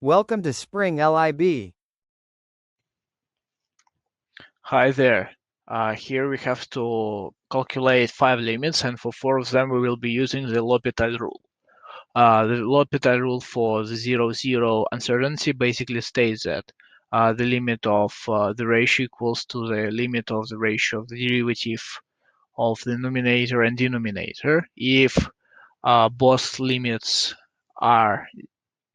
Welcome to Spring LIB. Hi there. Here we have to calculate 5 limits, and for 4 of them we will be using the L'Hopital rule. The L'Hopital rule for the 0, uncertainty basically states that the limit of the ratio equals to the limit of the ratio of the derivative of the numerator and denominator if both limits are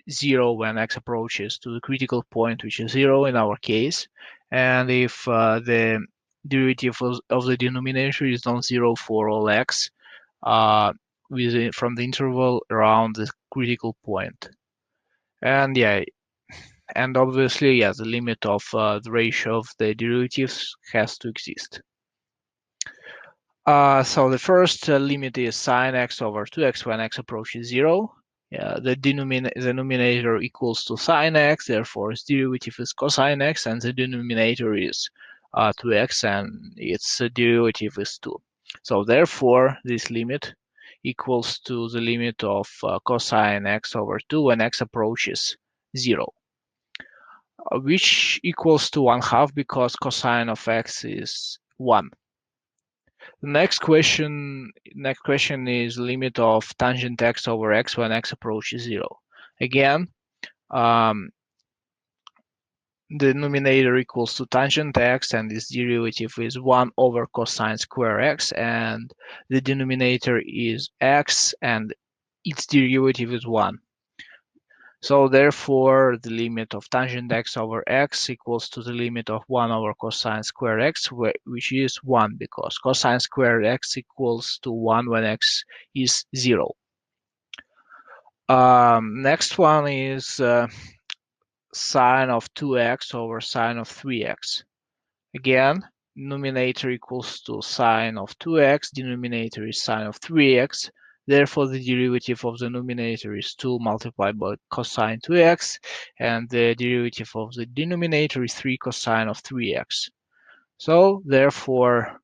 0 when x approaches to the critical point, which is 0 in our case, and if the derivative of the denominator is non-zero for all x from the interval around the critical point. And and obviously, the limit of the ratio of the derivatives has to exist. So the first limit is sine x over 2x when x approaches 0. The numerator equals to sine x, therefore its derivative is cosine x, and the denominator is 2x, and its derivative is 2. So therefore, this limit equals to the limit of cosine x over 2 when x approaches 0, which equals to 1/2 because cosine of x is 1. The next question is limit of tangent x over x when x approaches 0. Again, the numerator equals to tangent x, and its derivative is 1 over cosine square x, and the denominator is x, and its derivative is 1. So therefore, the limit of tangent x over x equals to the limit of 1 over cosine square x, which is 1, because cosine square x equals to 1 when x is 0. Next one is sine of 2x over sine of 3x. Again, numerator equals to sine of 2x, denominator is sine of 3x. Therefore, the derivative of the numerator is 2 multiplied by cosine 2x, and the derivative of the denominator is 3 cosine of 3x. So, therefore,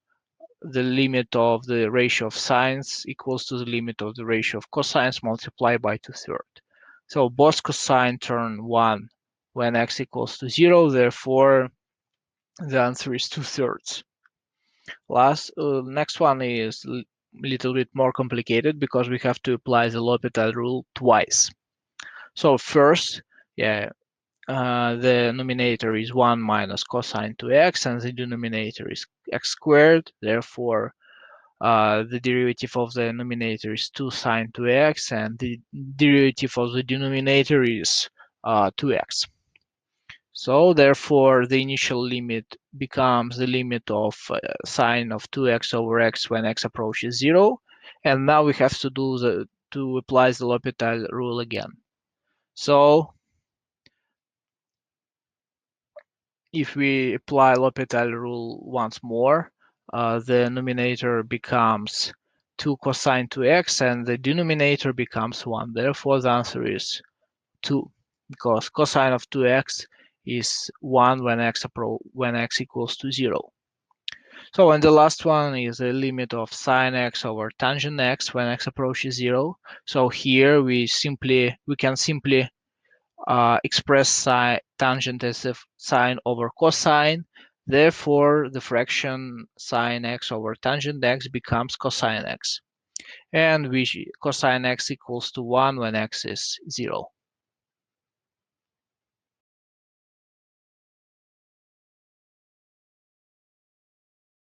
the limit of the ratio of sines equals to the limit of the ratio of cosines multiplied by 2/3. So, both cosine turn 1 when x equals to 0, therefore, the answer is 2/3. Next one is a little bit more complicated because we have to apply the L'Hopital rule twice. So first, the numerator is 1 minus cosine 2x, and the denominator is x squared. Therefore, the derivative of the numerator is 2 sine 2x, and the derivative of the denominator is 2x. So therefore, the initial limit becomes the limit of sine of 2x over x when x approaches 0. And now we have to apply the L'Hopital rule again. So if we apply L'Hopital rule once more, the numerator becomes 2 cosine 2x, and the denominator becomes 1. Therefore, the answer is 2, because cosine of 2x is 1 when x equals to 0. So, and the last one is the limit of sine x over tangent x when x approaches 0. So here we can simply express tangent as sine over cosine. Therefore, the fraction sine x over tangent x becomes cosine x, and cosine x equals to 1 when x is 0.